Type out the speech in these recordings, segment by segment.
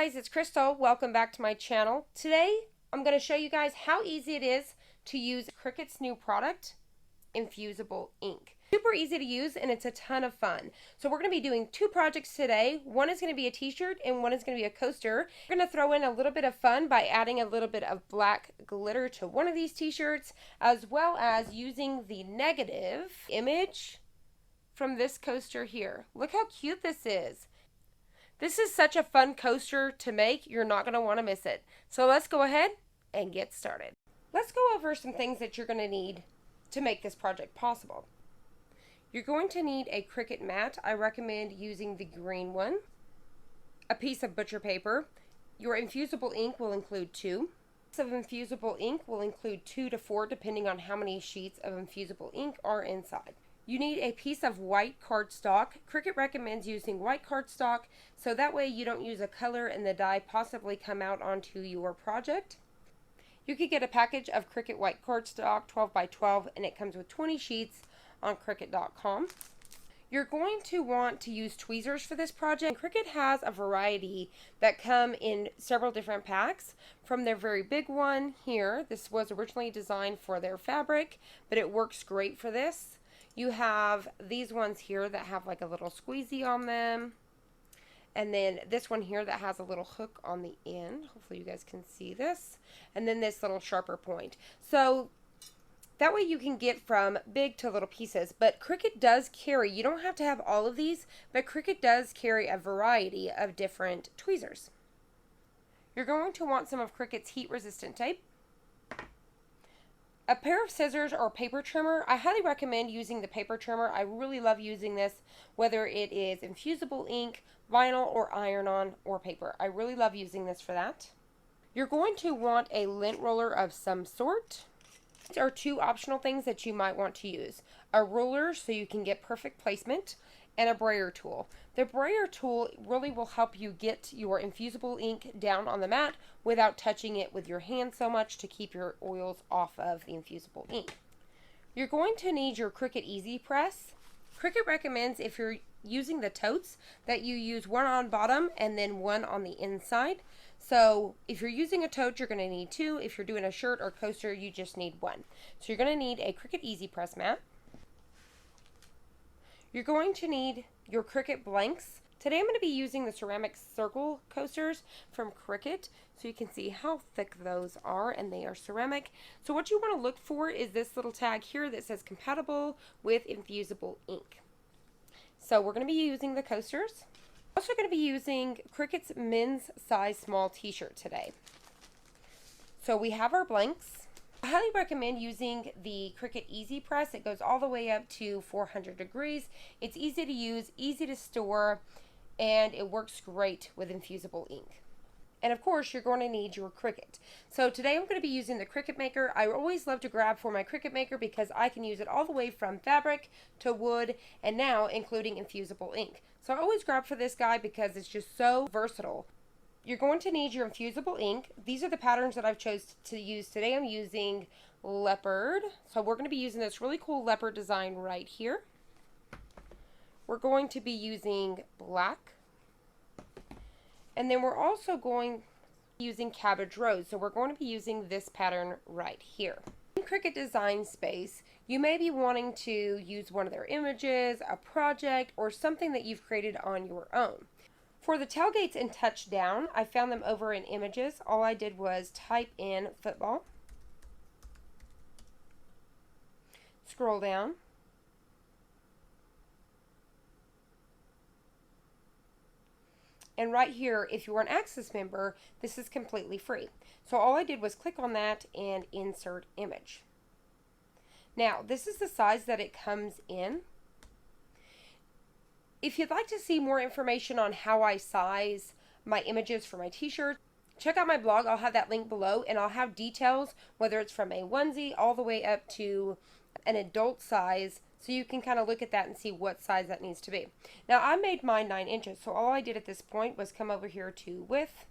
guys, it's Crystal. Welcome back to my channel. Today, I'm going to show you guys how easy it is to use Cricut's new product, Infusible Ink. Super easy to use and it's a ton of fun. So we're going to be doing two projects today. One is going to be a t-shirt and one is going to be a coaster. We're going to throw in a little bit of fun by adding a little bit of black glitter to one of these t-shirts, as well as using the negative image from this coaster here. Look how cute this is. This is such a fun coaster to make. You're not going to want to miss it. So let's go ahead and get started. Let's go over some things that you're going to need to make this project possible. You're going to need a Cricut mat. I recommend using the green one. A piece of butcher paper. Your infusible ink will include 2. Of infusible ink will include 2 to 4 depending on how many sheets of infusible ink are inside. You need a piece of white cardstock. Cricut recommends using white cardstock so that way you don't use a color and the dye possibly come out onto your project. You could get a package of Cricut white cardstock 12 by 12 and it comes with 20 sheets on Cricut.com. You're going to want to use tweezers for this project. Cricut has a variety that come in several different packs. From their very big one here, this was originally designed for their fabric, but it works great for this. You have these ones here that have like a little squeezy on them. And then this one here that has a little hook on the end. Hopefully you guys can see this. And then this little sharper point. So that way you can get from big to little pieces. But Cricut does carry, you don't have to have all of these, but Cricut does carry a variety of different tweezers. You're going to want some of Cricut's heat resistant tape. A pair of scissors or paper trimmer. I highly recommend using the paper trimmer. I really love using this, whether it is infusible ink, vinyl, or iron-on, or paper. I really love using this for that. You're going to want a lint roller of some sort. These are 2 optional things that you might want to use. A ruler so you can get perfect placement, and a brayer tool. The brayer tool really will help you get your infusible ink down on the mat without touching it with your hand so much to keep your oils off of the infusible ink. You're going to need your Cricut Easy Press. Cricut recommends if you're using the totes that you use one on bottom and then one on the inside. So if you're using a tote, you're going to need 2. If you're doing a shirt or coaster, you just need 1. So you're going to need a Cricut Easy Press mat. You're going to need your Cricut blanks. Today I'm going to be using the ceramic circle coasters from Cricut so you can see how thick those are, and they are ceramic. So what you want to look for is this little tag here that says compatible with infusible ink. So we're going to be using the coasters. I'm also going to be using Cricut's men's size small t-shirt today. So we have our blanks. I highly recommend using the Cricut Easy Press. It goes all the way up to 400 degrees. It's easy to use, easy to store, and it works great with infusible ink. And of course, you're going to need your Cricut. So today I'm going to be using the Cricut Maker. I always love to grab for my Cricut Maker because I can use it all the way from fabric to wood and now including infusible ink. So I always grab for this guy because it's just so versatile. You're going to need your infusible ink. These are the patterns that I've chose to use today. I'm using leopard. So we're going to be using this really cool leopard design right here. We're going to be using black. And then we're also going to be using cabbage rose. So we're going to be using this pattern right here. In Cricut Design space, you may be wanting to use one of their images, a project, or something that you've created on your own. For the tailgates and touchdown, I found them over in images. All I did was type in football, scroll down, and right here, if you're an Access member, this is completely free. So all I did was click on that and insert image. Now, this is the size that it comes in. If you'd like to see more information on how I size my images for my t-shirts, check out my blog. I'll have that link below, and I'll have details, whether it's from a onesie all the way up to an adult size, so you can kind of look at that and see what size that needs to be. Now, I made mine 9 inches, so all I did at this point was come over here to width,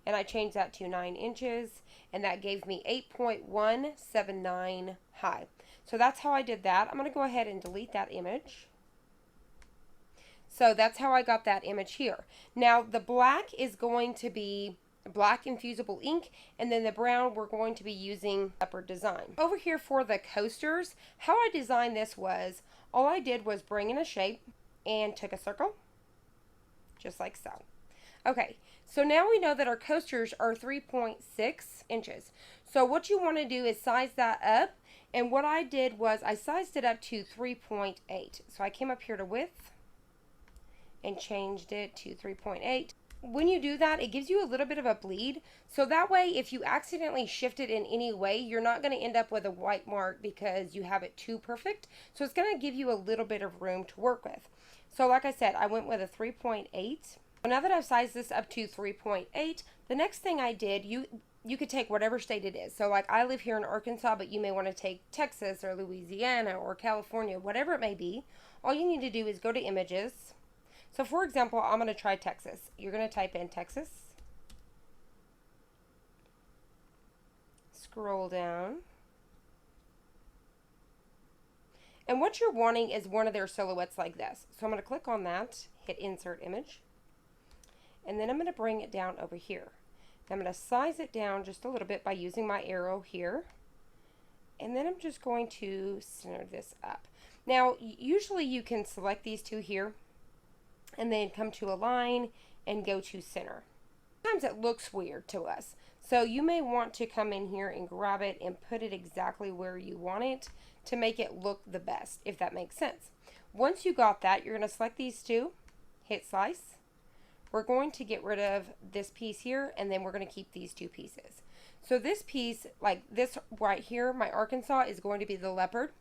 and I changed that to 9 inches, and that gave me 8.179 high. So that's how I did that. I'm going to go ahead and delete that image. So that's how I got that image here. Now the black is going to be black infusible ink, and then the brown we're going to be using Cricut Design. Over here for the coasters, how I designed this was, all I did was bring in a shape and took a circle, just like so. Okay, so now we know that our coasters are 3.6 inches. So what you want to do is size that up, and what I did was I sized it up to 3.8. So I came up here to width and changed it to 3.8. When you do that, it gives you a little bit of a bleed. So that way, if you accidentally shift it in any way, you're not going to end up with a white mark because you have it too perfect. So it's going to give you a little bit of room to work with. So like I said, I went with a 3.8. Now that I've sized this up to 3.8, the next thing I did, you could take whatever state it is. So like I live here in Arkansas, but you may want to take Texas or Louisiana or California, whatever it may be. All you need to do is go to images. So for example, I'm going to try Texas. You're going to type in Texas. Scroll down. And what you're wanting is one of their silhouettes like this. So I'm going to click on that, hit insert image. And then I'm going to bring it down over here. I'm going to size it down just a little bit by using my arrow here. And then I'm just going to center this up. Now, usually you can select these two here and then come to align and go to center. Sometimes it looks weird to us. So you may want to come in here and grab it and put it exactly where you want it to make it look the best, if that makes sense. Once you got that, you're going to select these two, hit slice. We're going to get rid of this piece here, and then we're going to keep these two pieces. So this piece, like this right here, my Arkansas, is going to be the leopard,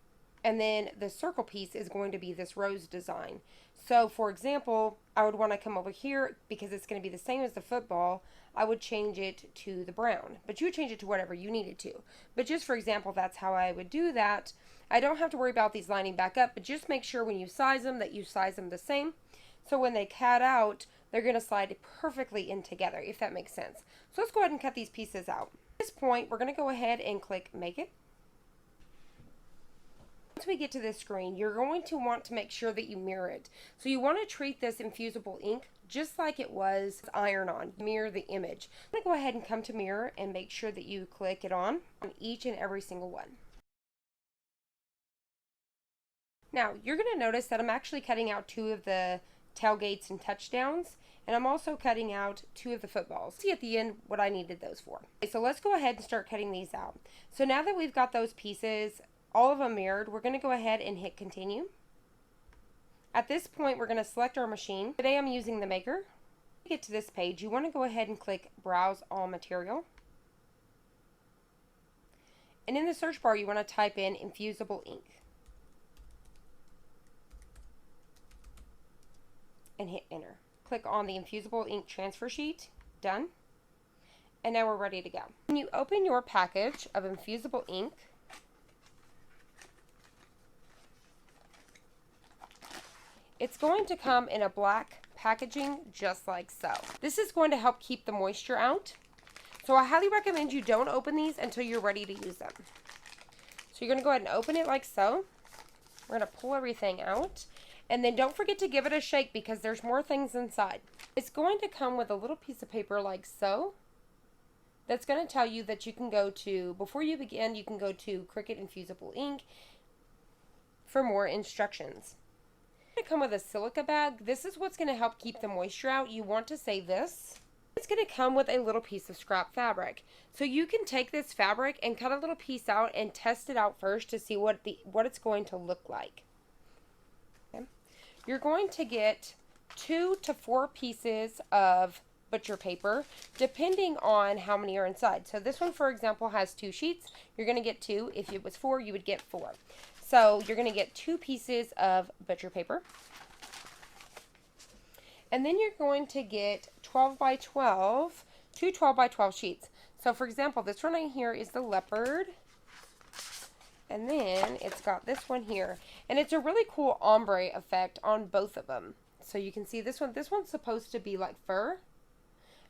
and then the circle piece is going to be this rose design. So for example, I would want to come over here, because it's going to be the same as the football, I would change it to the brown. But you would change it to whatever you needed to. But just for example, that's how I would do that. I don't have to worry about these lining back up, but just make sure when you size them that you size them the same. So when they cut out, they're going to slide perfectly in together, if that makes sense. So let's go ahead and cut these pieces out. At this point, we're going to go ahead and click Make It. Once we get to this screen, you're going to want to make sure that you mirror it. So you want to treat this infusible ink just like it was iron-on. Mirror the image. I'm going to go ahead and come to mirror and make sure that you click it on each and every single one. Now, you're going to notice that I'm actually cutting out two of the tailgates and touchdowns, and I'm also cutting out two of the footballs. See at the end what I needed those for. Okay, so let's go ahead and start cutting these out. So now that we've got those pieces, all of them mirrored, we're going to go ahead and hit continue. At this point, we're going to select our machine. Today I'm using the Maker. To get to this page, you want to go ahead and click Browse All Material. And in the search bar, you want to type in Infusible Ink. And hit enter. Click on the Infusible Ink transfer sheet. Done. And now we're ready to go. When you open your package of Infusible Ink, it's going to come in a black packaging just like so. This is going to help keep the moisture out. So I highly recommend you don't open these until you're ready to use them. So you're going to go ahead and open it like so. We're going to pull everything out. And then don't forget to give it a shake because there's more things inside. It's going to come with a little piece of paper like so. That's going to tell you that you can go to, before you begin, you can go to Cricut Infusible Ink for more instructions. It's going to come with a silica bag. This is what's going to help keep the moisture out. You want to save this. It's going to come with a little piece of scrap fabric. So you can take this fabric and cut a little piece out and test it out first to see what it's going to look like. You're going to get 2 to 4 pieces of butcher paper, depending on how many are inside. So this one, for example, has 2 sheets. You're going to get 2. If it was 4, you would get 4. So you're going to get 2 pieces of butcher paper. And then you're going to get 12 by 12, 2 12 by 12 sheets. So for example, this one right here is the leopard. And then it's got this one here. And it's a really cool ombre effect on both of them. So you can see this one. This one's supposed to be like fur.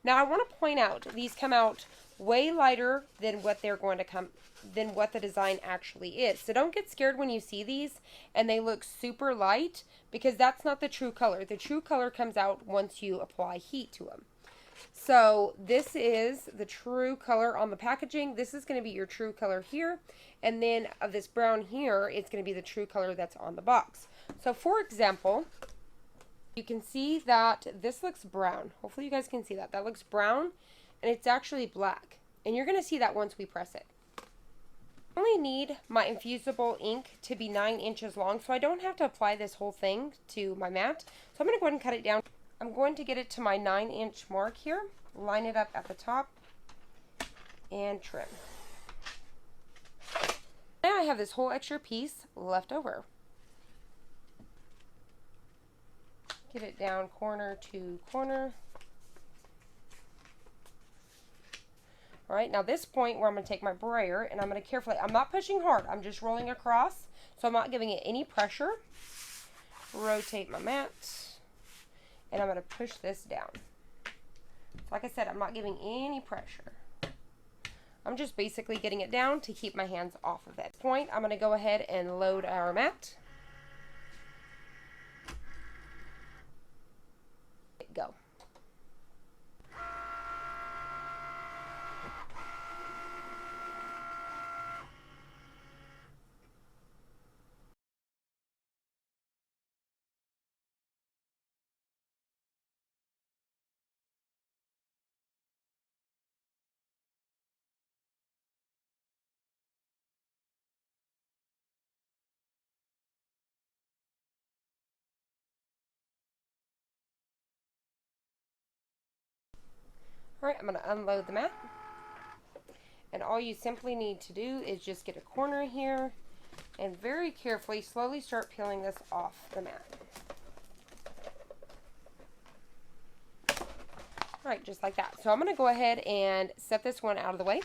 Now I want to point out, these come out way lighter than what they're going to come, than what the design actually is. So don't get scared when you see these and they look super light, because that's not the true color. The true color comes out once you apply heat to them. So this is the true color on the packaging. This is going to be your true color here. And then of this brown here, it's going to be the true color that's on the box. So for example, you can see that this looks brown. Hopefully you guys can see that. That looks brown, and it's actually black. And you're going to see that once we press it. I only need my infusible ink to be 9 inches long, so I don't have to apply this whole thing to my mat. So I'm going to go ahead and cut it down. I'm going to get it to my 9-inch mark here, line it up at the top, and trim. Now I have this whole extra piece left over. Get it down corner to corner. All right, now this point where I'm going to take my brayer and I'm going to carefully, I'm not pushing hard, I'm just rolling across, so I'm not giving it any pressure. Rotate my mat. And I'm going to push this down. So like I said, I'm not giving any pressure. I'm just basically getting it down to keep my hands off of it. At this point, I'm going to go ahead and load our mat. Go. Alright, I'm going to unload the mat. And all you simply need to do is just get a corner here and very carefully, slowly start peeling this off the mat. Alright, just like that. So I'm going to go ahead and set this one out of the way.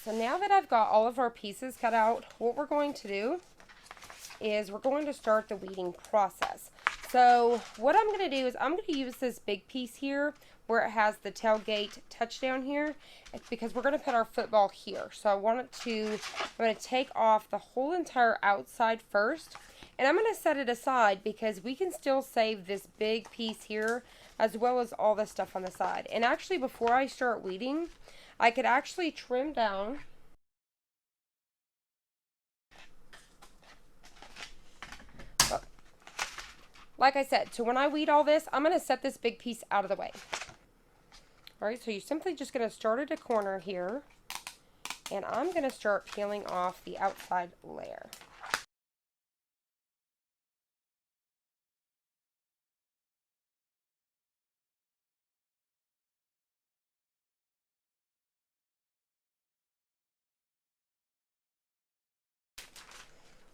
So now that I've got all of our pieces cut out, what we're going to do is we're going to start the weeding process. So what I'm going to do is I'm going to use this big piece here where it has the tailgate touchdown here, because we're going to put our football here. So I'm going to take off the whole entire outside first, and I'm going to set it aside because we can still save this big piece here as well as all the stuff on the side. And actually, before I start weeding, I could actually trim down like I said. So when I weed all this, I'm going to set this big piece out of the way. Alright, so you're simply just going to start at a corner here, and I'm going to start peeling off the outside layer.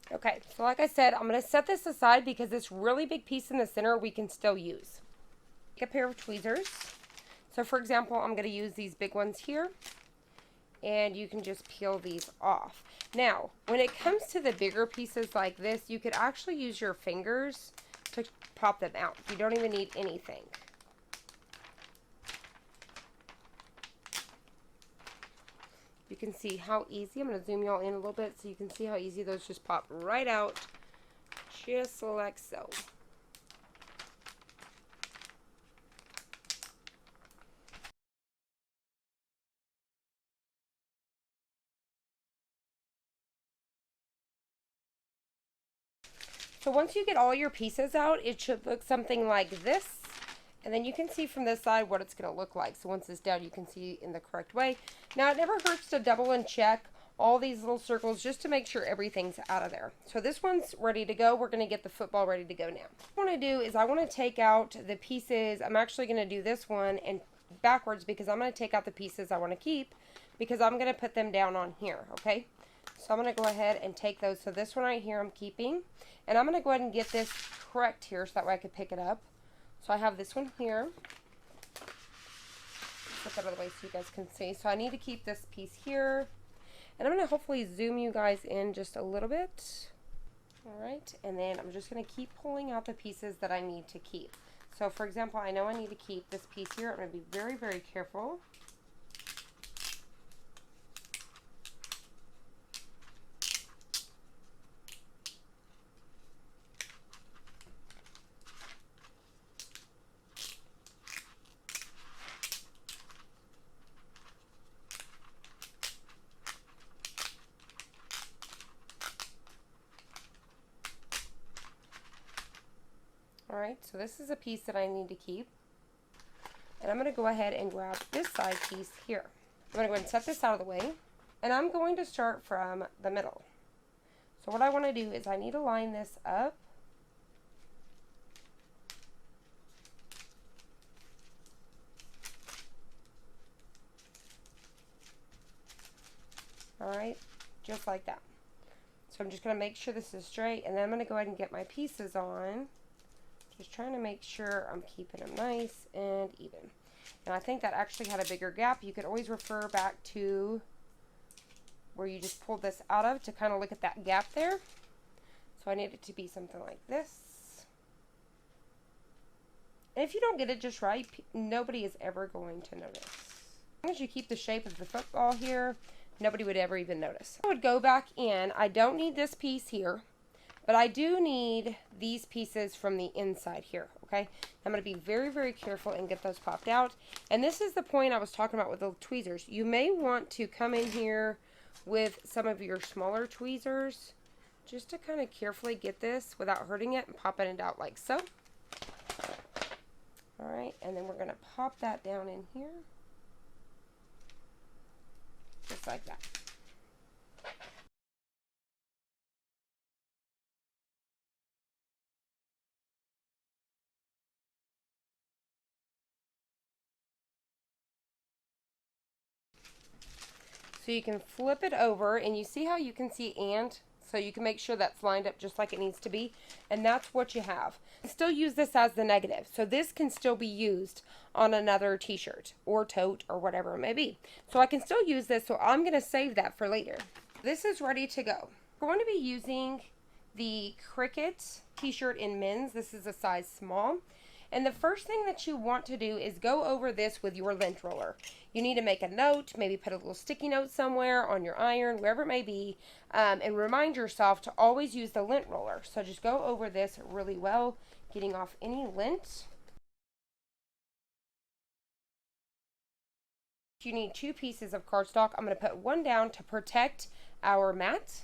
Okay, so like I said, I'm going to set this aside because this really big piece in the center we can still use. Take a pair of tweezers. So for example, I'm going to use these big ones here, and you can just peel these off. Now, when it comes to the bigger pieces like this, you could actually use your fingers to pop them out. You don't even need anything. you can see how easy. I'm going to zoom y'all in a little bit so you can see how easy those just pop right out, just like so. So once you get all your pieces out, it should look something like this. And then you can see from this side what it's going to look like. So once it's down, you can see in the correct way. Now, it never hurts to double and check all these little circles just to make sure everything's out of there. So this one's ready to go. We're going to get the football ready to go now. What I want to do is I want to take out the pieces. I'm actually going to do this one and backwards because I'm going to take out the pieces I want to keep because I'm going to put them down on here, okay? So I'm going to go ahead and take those. So this one right here I'm keeping. And I'm going to go ahead and get this correct here so that way I could pick it up. So I have this one here. Put that out of the way so you guys can see. So I need to keep this piece here. And I'm going to hopefully zoom you guys in just a little bit. Alright, and then I'm just going to keep pulling out the pieces that I need to keep. So for example, I know I need to keep this piece here. I'm going to be very, very careful. Alright, so this is a piece that I need to keep. And I'm going to go ahead and grab this side piece here. I'm going to go ahead and set this out of the way. And I'm going to start from the middle. So what I want to do is I need to line this up. Alright, just like that. So I'm just going to make sure this is straight. And then I'm going to go ahead and get my pieces on. Just trying to make sure I'm keeping them nice and even. And I think that actually had a bigger gap. You could always refer back to where you just pulled this out of to kind of look at that gap there. So I need it to be something like this. And if you don't get it just right, nobody is ever going to notice. As long as you keep the shape of the football here, nobody would ever even notice. I would go back in. I don't need this piece here. But I do need these pieces from the inside here, okay? I'm going to be very, very careful and get those popped out. And this is the point I was talking about with the tweezers. You may want to come in here with some of your smaller tweezers just to kind of carefully get this without hurting it and popping it out like so. All right, and then we're going to pop that down in here. Just like that. So you can flip it over and you see how you can see and? So you can make sure that's lined up just like it needs to be. And that's what you have. Still use this as the negative. So this can still be used on another t-shirt or tote or whatever it may be. So I can still use this. So I'm going to save that for later. This is ready to go. We're going to be using the Cricut t-shirt in men's. This is a size small. And the first thing that you want to do is go over this with your lint roller. You need to make a note, maybe put a little sticky note somewhere on your iron, wherever it may be, and remind yourself to always use the lint roller. So just go over this really well, getting off any lint. You need 2 pieces of cardstock. I'm going to put one down to protect our mat.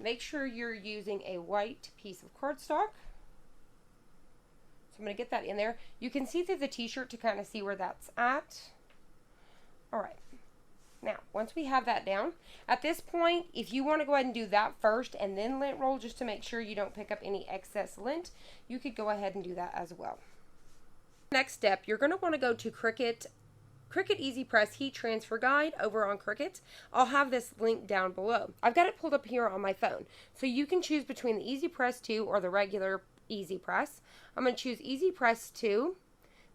Make sure you're using a white piece of cardstock. So I'm going to get that in there. You can see through the t-shirt to kind of see where that's at. Alright. Now, once we have that down, at this point, if you want to go ahead and do that first and then lint roll just to make sure you don't pick up any excess lint, you could go ahead and do that as well. Next step, you're going to want to go to Cricut Easy Press Heat Transfer Guide over on Cricut. I'll have this link down below. I've got it pulled up here on my phone. So you can choose between the Easy Press 2 or the regular Easy Press. I'm going to choose Easy Press 2.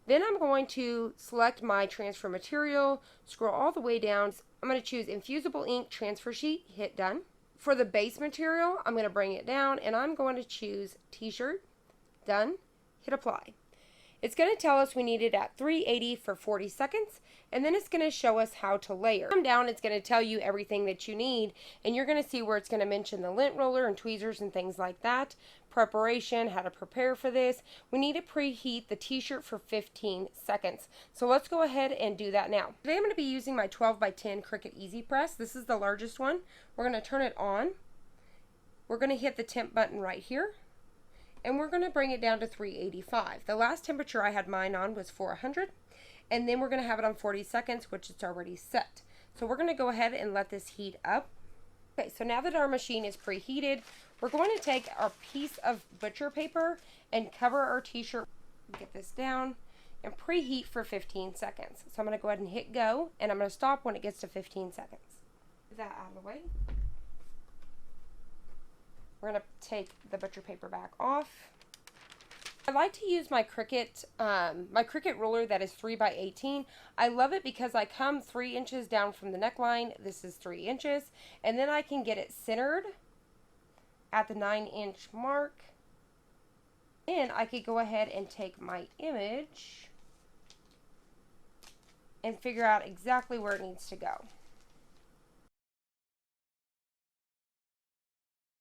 Then I'm going to select my transfer material, scroll all the way down. I'm going to choose Infusible Ink Transfer Sheet, hit done. For the base material, I'm going to bring it down and I'm going to choose T-shirt, done, hit apply. It's going to tell us we need it at 380 for 40 seconds, and then it's going to show us how to layer. Come down, it's going to tell you everything that you need, and you're going to see where it's going to mention the lint roller and tweezers and things like that. Preparation, how to prepare for this. We need to preheat the t-shirt for 15 seconds. So let's go ahead and do that now. Today I'm going to be using my 12 by 10 Cricut Easy Press. This is the largest one. We're going to turn it on. We're going to hit the temp button right here, and we're going to bring it down to 385. The last temperature I had mine on was 400, and then we're going to have it on 40 seconds, which it's already set. So we're going to go ahead and let this heat up. Okay, so now that our machine is preheated, we're going to take our piece of butcher paper and cover our t-shirt. Get this down and preheat for 15 seconds. So I'm going to go ahead and hit go, and I'm going to stop when it gets to 15 seconds. Get that out of the way. We're going to take the butcher paper back off. I like to use my Cricut ruler that is 3 by 18. I love it because I come 3 inches down from the neckline. This is 3 inches. And then I can get it centered at the 9-inch mark. Then I could go ahead and take my image and figure out exactly where it needs to go.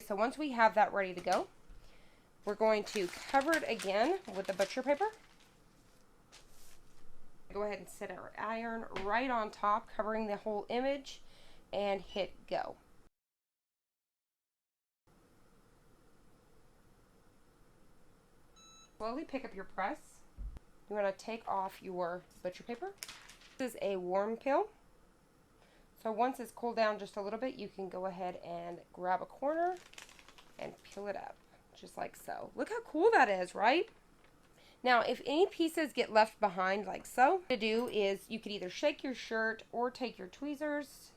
So once we have that ready to go, we're going to cover it again with the butcher paper. Go ahead and set our iron right on top, covering the whole image, and hit go. Slowly pick up your press. You want to take off your butcher paper. This is a warm peel. So once it's cooled down just a little bit, you can go ahead and grab a corner and peel it up, just like so. Look how cool that is, right? Now, if any pieces get left behind like so, what to do is you could either shake your shirt or take your tweezers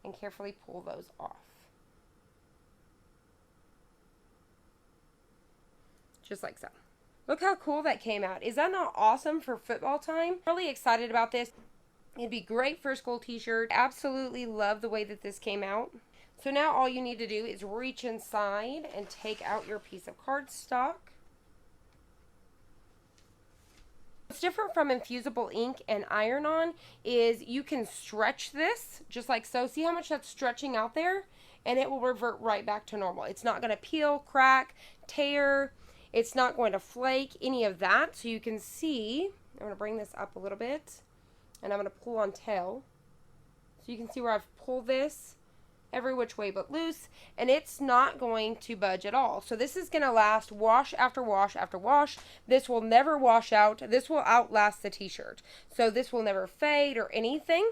and carefully pull those off. Just like so. Look how cool that came out. Is that not awesome for football time? Really excited about this. It'd be great for a school t-shirt. Absolutely love the way that this came out. So now all you need to do is reach inside and take out your piece of cardstock. What's different from infusible ink and iron-on is you can stretch this just like so. See how much that's stretching out there? And it will revert right back to normal. It's not going to peel, crack, tear. It's not going to flake, any of that. So you can see, I'm going to bring this up a little bit, and I'm going to pull on tail. So you can see where I've pulled this every which way but loose, and it's not going to budge at all. So this is going to last wash after wash after wash. This will never wash out. This will outlast the t-shirt. So this will never fade or anything.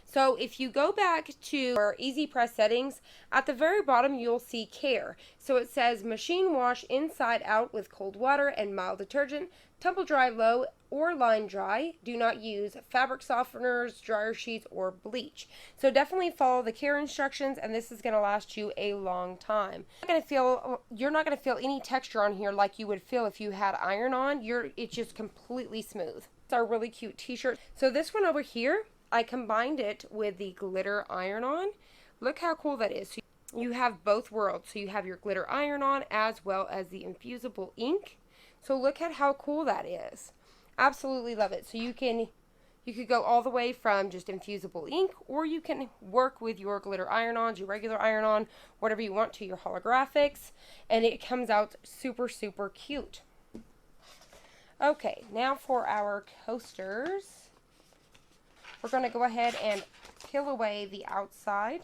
So if you go back to our Easy Press settings, at the very bottom you'll see care. So it says machine wash inside out with cold water and mild detergent, tumble dry low or line dry. Do not use fabric softeners, dryer sheets, or bleach. So definitely follow the care instructions, and this is going to last you a long time. You're not going to feel any texture on here like you would feel if you had iron on. It's just completely smooth. It's our really cute t-shirt. So this one over here, I combined it with the glitter iron-on. Look how cool that is. So you have both worlds. So you have your glitter iron-on as well as the infusible ink. So look at how cool that is. Absolutely love it. So you could go all the way from just infusible ink, or you can work with your glitter iron-ons, your regular iron-on, whatever you want to, your holographics, and it comes out super, super cute. Okay, now for our coasters. We're going to go ahead and peel away the outside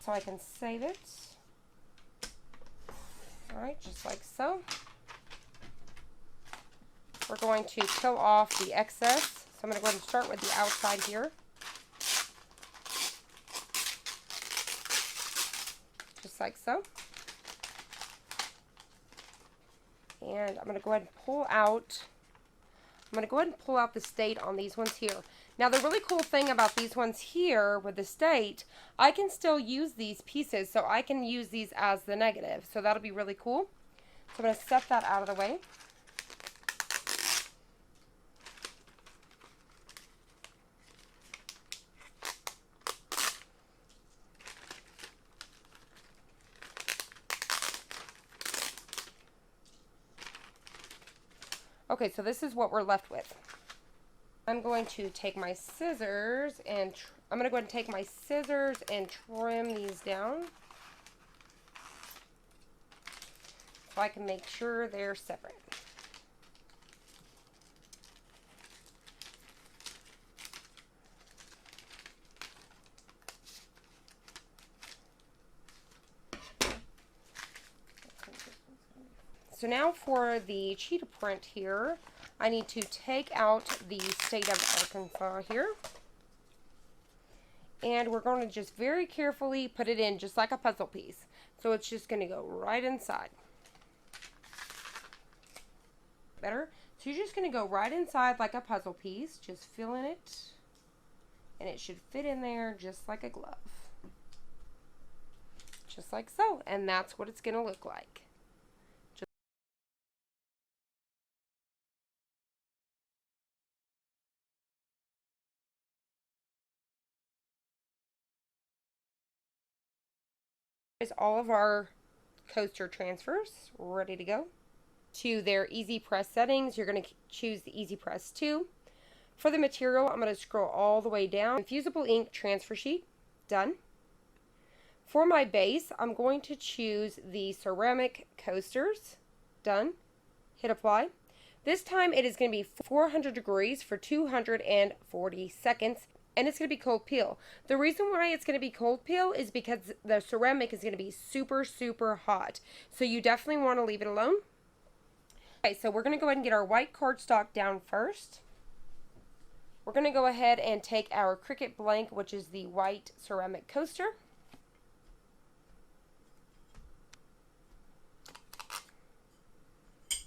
so I can save it. Alright, just like so. We're going to peel off the excess. So I'm going to go ahead and start with the outside here. Just like so. And I'm going to go ahead and pull out the state on these ones here. Now the really cool thing about these ones here with the state, I can still use these pieces, so I can use these as the negative. So that'll be really cool. So I'm going to set that out of the way. Okay, so this is what we're left with. I'm going to take my scissors and trim these down so I can make sure they're separate. So now for the cheetah print here, I need to take out the state of Arkansas here. And we're going to just very carefully put it in just like a puzzle piece. So it's just going to go right inside. Better. So you're just going to go right inside like a puzzle piece, just filling it. And it should fit in there just like a glove. Just like so. And that's what it's going to look like. Is all of our coaster transfers ready to go. To their easy press settings, you're going to choose the easy press 2. For the material, I'm going to scroll all the way down. Infusible ink transfer sheet, done. For my base, I'm going to choose the ceramic coasters, done. Hit apply. This time it is going to be 400 degrees for 240 seconds. And it's going to be cold peel. The reason why it's going to be cold peel is because the ceramic is going to be super, super hot. So you definitely want to leave it alone. Okay, so we're going to go ahead and get our white cardstock down first. We're going to go ahead and take our Cricut blank, which is the white ceramic coaster. I'm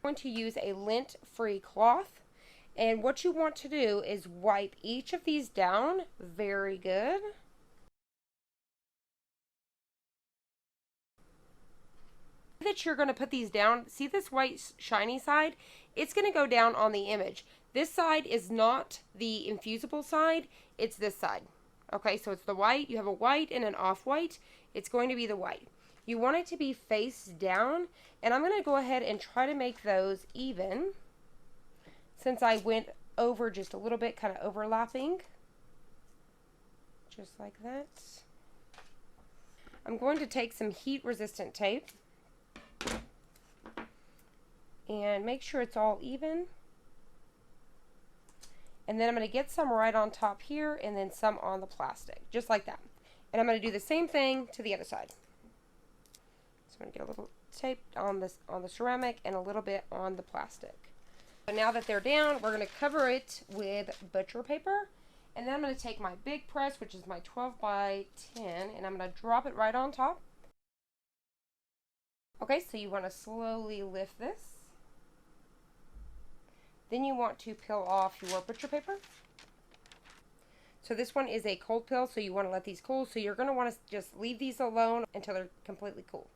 going to use a lint-free cloth. And what you want to do is wipe each of these down very good. That you're going to put these down, see this white shiny side? It's going to go down on the image. This side is not the infusible side, it's this side. Okay, so it's the white. You have a white and an off-white. It's going to be the white. You want it to be face down, and I'm going to go ahead and try to make those even. Since I went over just a little bit, kind of overlapping, just like that. I'm going to take some heat-resistant tape and make sure it's all even. And then I'm going to get some right on top here and then some on the plastic, just like that. And I'm going to do the same thing to the other side. So I'm going to get a little tape on the ceramic and a little bit on the plastic. So now that they're down, we're going to cover it with butcher paper. And then I'm going to take my big press, which is my 12 by 10, and I'm going to drop it right on top. Okay, so you want to slowly lift this. Then you want to peel off your butcher paper. So this one is a cold peel, so you want to let these cool. So you're going to want to just leave these alone until they're completely cool.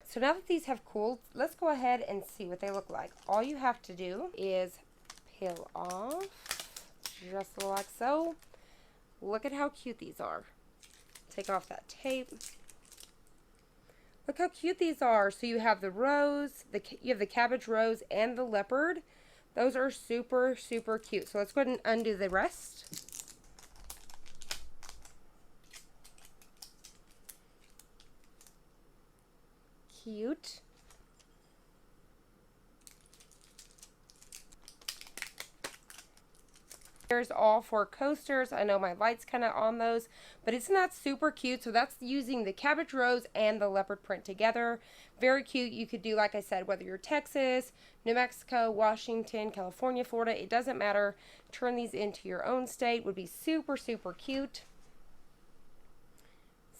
So now that these have cooled, let's go ahead and see what they look like. All you have to do is peel off, just like so. Look at how cute these are. Take off that tape. Look how cute these are. So you have the rose, you have the cabbage rose and the leopard. Those are super, super cute. So let's go ahead and undo the rest. Cute. Here's all 4 coasters. I know my light's kind of on those, but isn't that super cute? So that's using the cabbage rose and the leopard print together. Very cute. You could do, like I said, whether you're Texas, New Mexico, Washington, California, Florida, it doesn't matter. Turn these into your own state. Would be super, super cute.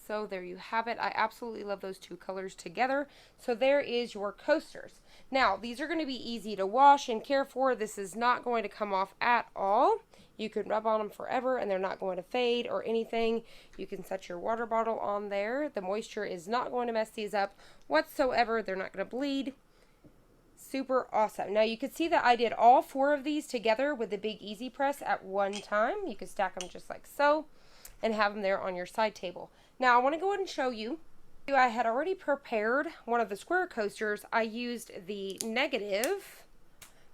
So there you have it. I absolutely love those 2 colors together. So there is your coasters. Now, these are going to be easy to wash and care for. This is not going to come off at all. You can rub on them forever and they're not going to fade or anything. You can set your water bottle on there. The moisture is not going to mess these up whatsoever. They're not going to bleed. super awesome. Now you can see that I did all 4 of these together with the big easy press at one time. You can stack them just like so and have them there on your side table. Now I want to go ahead and show you. I had already prepared one of the square coasters. I used the negative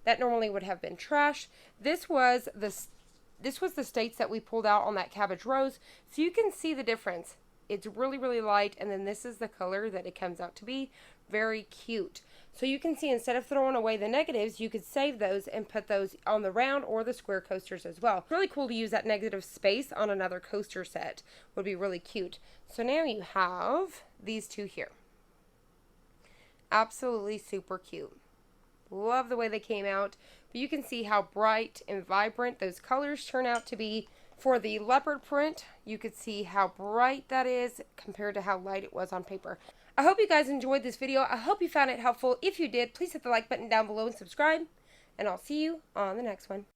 that normally would have been trash. This was the states that we pulled out on that cabbage rose, so you can see the difference. It's really, really light, and then this is the color that it comes out to be. Very cute. So you can see, instead of throwing away the negatives, you could save those and put those on the round or the square coasters as well. Really cool to use that negative space on another coaster set. Would be really cute. So now you have these 2 here. Absolutely super cute. Love the way they came out. But you can see how bright and vibrant those colors turn out to be. For the leopard print, you could see how bright that is compared to how light it was on paper. I hope you guys enjoyed this video. I hope you found it helpful. If you did, please hit the like button down below and subscribe. And I'll see you on the next one.